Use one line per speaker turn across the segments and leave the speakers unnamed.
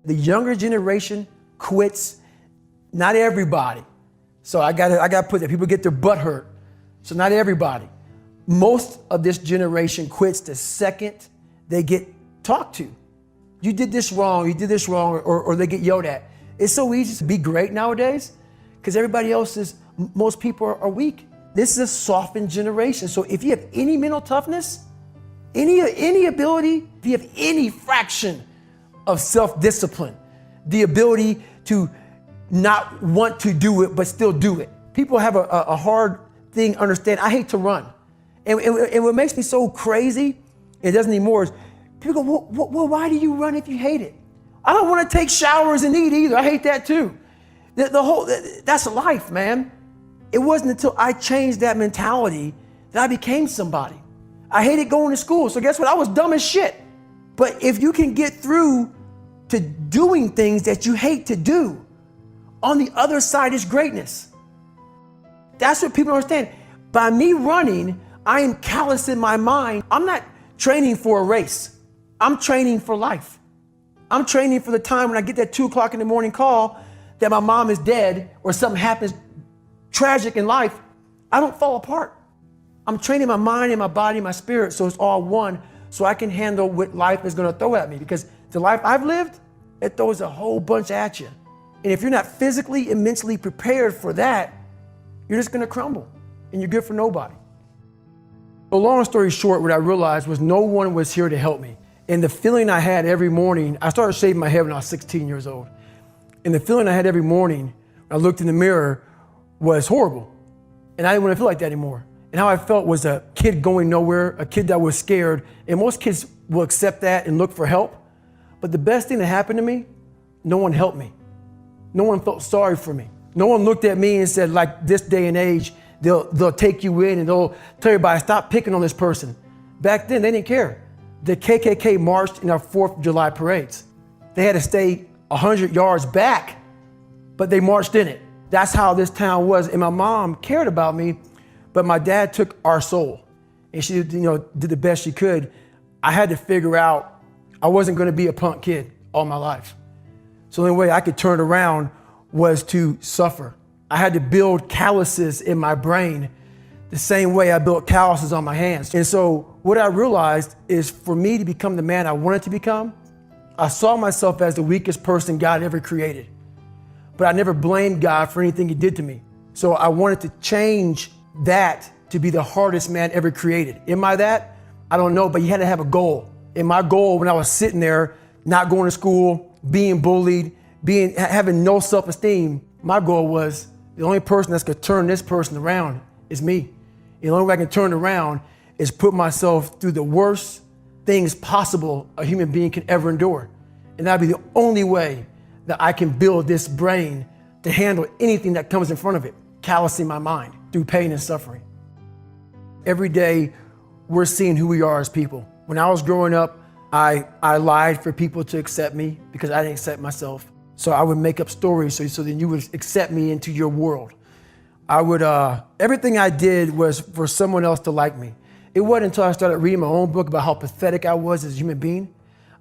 The younger generation quits. Not everybody. So I gotta put that. People get their butt hurt. So not everybody. Most of this generation quits the second they get talked to. You did this wrong, or they get yelled at. It's so easy to be great nowadays because everybody else most people are weak. This is a softened generation. So if you have any mental toughness, any ability, if you have any fraction of self-discipline, the ability to not want to do it, but still do it. People have a hard thing understand. I hate to run. And what makes me so crazy, it doesn't anymore, is people go, well, why do you run if you hate it? I don't want to take showers and eat either. I hate that too. That's life, man. It wasn't until I changed that mentality that I became somebody. I hated going to school. So guess what? I was dumb as shit. But if you can get through to doing things that you hate to do, on the other side is greatness. That's what people don't understand. By me running, I am callous in my mind. I'm not training for a race. I'm training for life. I'm training for the time when I get that 2 o'clock in the morning call that my mom is dead or something happens tragic in life. I don't fall apart. I'm training my mind and my body and my spirit so it's all one, so I can handle what life is going to throw at me, because the life I've lived, it throws a whole bunch at you. And if you're not physically and mentally prepared for that, you're just going to crumble and you're good for nobody. So long story short, what I realized was no one was here to help me. And the feeling I had every morning, I started shaving my head when I was 16 years old. And the feeling I had every morning when I looked in the mirror was horrible. And I didn't want to feel like that anymore. And how I felt was a kid going nowhere, a kid that was scared. And most kids will accept that and look for help. But the best thing that happened to me, no one helped me. No one felt sorry for me. No one looked at me and said, like this day and age, they'll take you in and they'll tell everybody, stop picking on this person. Back then, they didn't care. The KKK marched in our 4th of July parades. They had to stay 100 yards back, but they marched in it. That's how this town was. And my mom cared about me, but my dad took our soul. And she did the best she could. I had to figure out I wasn't going to be a punk kid all my life. So the only way I could turn around was to suffer. I had to build calluses in my brain the same way I built calluses on my hands. And so what I realized is, for me to become the man I wanted to become, I saw myself as the weakest person God ever created. But I never blamed God for anything he did to me. So I wanted to change that to be the hardest man ever created. Am I that? I don't know, but you had to have a goal. And my goal when I was sitting there, not going to school, being bullied, having no self-esteem, my goal was the only person that's gonna turn this person around is me. And the only way I can turn it around is put myself through the worst things possible a human being can ever endure. And that'd be the only way that I can build this brain to handle anything that comes in front of it, callousing my mind through pain and suffering. Every day, we're seeing who we are as people. When I was growing up, I lied for people to accept me because I didn't accept myself. So I would make up stories so then you would accept me into your world. Everything I did was for someone else to like me. It wasn't until I started reading my own book about how pathetic I was as a human being.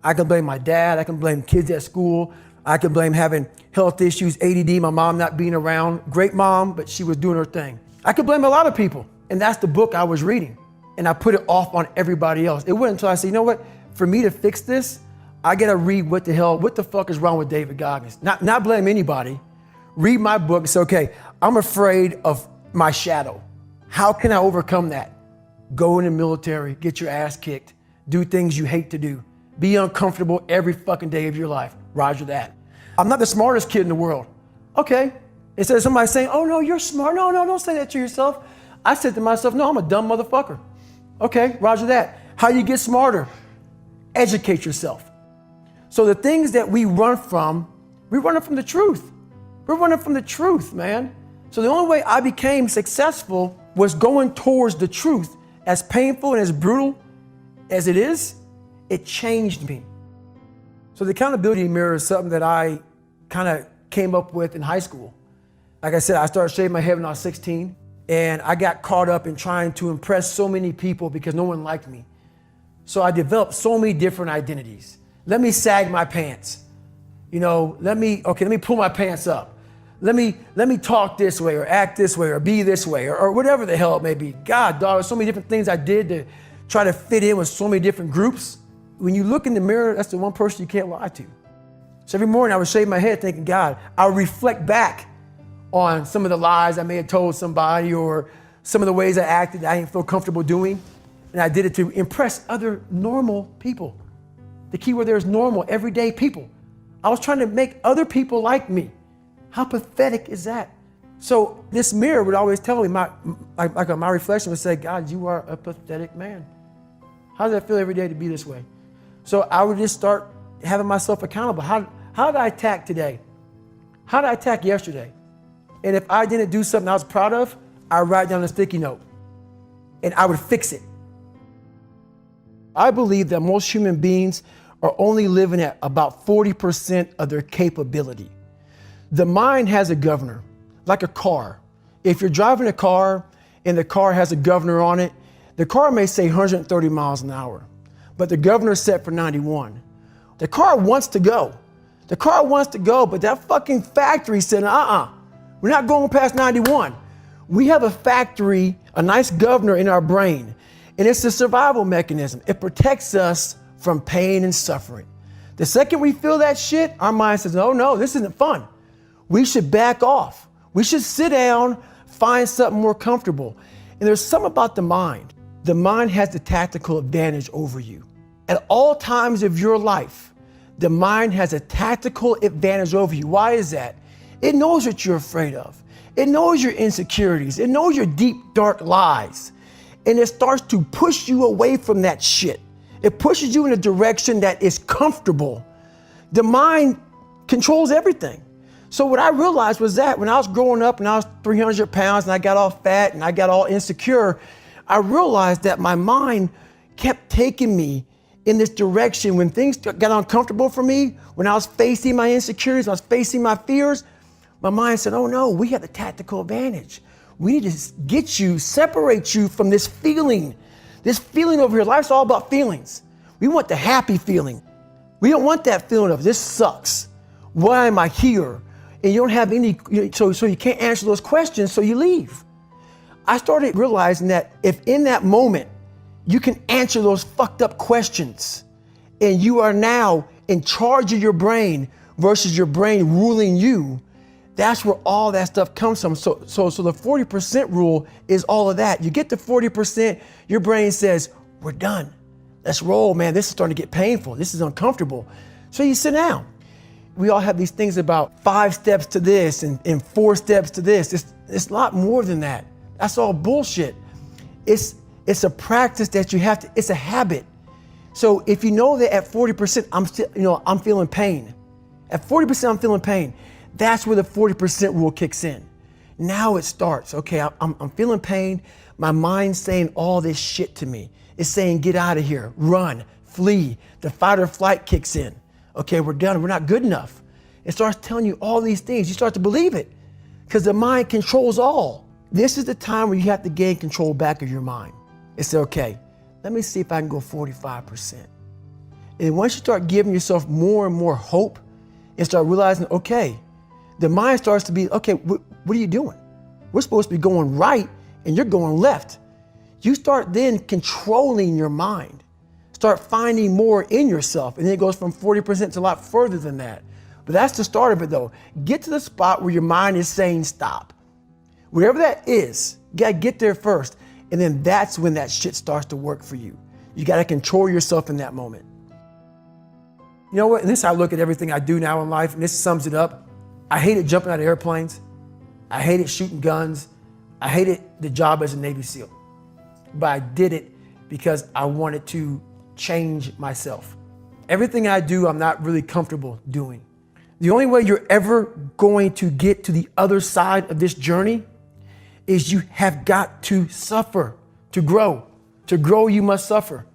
I can blame my dad, I can blame kids at school, I can blame having health issues, ADD, my mom not being around. Great mom, but she was doing her thing. I could blame a lot of people, and that's the book I was reading. And I put it off on everybody else. It wasn't until I said, you know what? For me to fix this, I gotta read what the fuck is wrong with David Goggins? Not blame anybody. Read my book and say, okay, I'm afraid of my shadow. How can I overcome that? Go in the military, get your ass kicked, do things you hate to do, be uncomfortable every fucking day of your life. Roger that. I'm not the smartest kid in the world. Okay. Instead of somebody saying, oh no, you're smart. No, don't say that to yourself. I said to myself, no, I'm a dumb motherfucker. Okay, roger that. How you get smarter? Educate yourself. So the things that we run from the truth. We're running from the truth, man. So the only way I became successful was going towards the truth. As painful and as brutal as it is, it changed me. So the accountability mirror is something that I kind of came up with in high school. Like I said, I started shaving my head when I was 16, and I got caught up in trying to impress so many people because no one liked me. So I developed so many different identities. Let me sag my pants. let me pull my pants up. Let me talk this way or act this way or be this way or whatever the hell it may be. God, dog, there's so many different things I did to try to fit in with so many different groups. When you look in the mirror, that's the one person you can't lie to. So every morning I would shave my head thinking, God, I'll reflect back on some of the lies I may have told somebody or some of the ways I acted that I didn't feel comfortable doing. And I did it to impress other normal people. The key word there is normal, everyday people. I was trying to make other people like me. How pathetic is that? So this mirror would always tell me, my reflection would say, God, you are a pathetic man. How does that feel every day to be this way? So I would just start having myself accountable. How did I attack today? How did I attack yesterday? And if I didn't do something I was proud of, I would write down a sticky note and I would fix it. I believe that most human beings are only living at about 40% of their capability. The mind has a governor, like a car. If you're driving a car and the car has a governor on it, the car may say 130 miles an hour, but the governor's set for 91. The car wants to go. The car wants to go, but that fucking factory said, we're not going past 91. We have a factory, a nice governor in our brain, and it's a survival mechanism. It protects us from pain and suffering. The second we feel that shit, our mind says, oh no, this isn't fun. We should back off. We should sit down, find something more comfortable. And there's something about the mind. The mind has the tactical advantage over you. At all times of your life, the mind has a tactical advantage over you. Why is that? It knows what you're afraid of. It knows your insecurities. It knows your deep, dark lies. And it starts to push you away from that shit. It pushes you in a direction that is comfortable. The mind controls everything. So what I realized was that when I was growing up and I was 300 pounds and I got all fat and I got all insecure, I realized that my mind kept taking me in this direction. When things got uncomfortable for me, when I was facing my insecurities, I was facing my fears, my mind said, oh no, we have the tactical advantage. We need to get you, separate you from this feeling over here. Life's all about feelings. We want the happy feeling. We don't want that feeling of this sucks. Why am I here? And you don't have any, so you can't answer those questions, so you leave. I started realizing that if in that moment you can answer those fucked up questions and you are now in charge of your brain versus your brain ruling you, that's where all that stuff comes from. So the 40% rule is all of that. You get to 40%, your brain says, we're done. Let's roll, man. This is starting to get painful. This is uncomfortable. So you sit down. We all have these things about 5 steps to this and 4 steps to this. It's a lot more than that. That's all bullshit. It's a practice that you have to, it's a habit. So if you know that at 40%, I'm feeling pain. At 40%, I'm feeling pain. That's where the 40% rule kicks in. Now it starts. Okay, I'm feeling pain. My mind's saying all this shit to me. It's saying, get out of here, run, flee. The fight or flight kicks in. Okay, we're done. We're not good enough. It starts telling you all these things. You start to believe it because the mind controls all. This is the time where you have to gain control back of your mind. It's okay, let me see if I can go 45%. And once you start giving yourself more and more hope and start realizing, okay, the mind starts to be, okay, what are you doing? We're supposed to be going right and you're going left. You start then controlling your mind. Start finding more in yourself. And then it goes from 40% to a lot further than that. But that's the start of it though. Get to the spot where your mind is saying stop. Wherever that is, you gotta get there first. And then that's when that shit starts to work for you. You gotta control yourself in that moment. You know what? And this is how I look at everything I do now in life, and this sums it up. I hated jumping out of airplanes. I hated shooting guns. I hated the job as a Navy SEAL. But I did it because I wanted to change myself. Everything I do, I'm not really comfortable doing. The only way you're ever going to get to the other side of this journey is you have got to suffer to grow. To grow, you must suffer.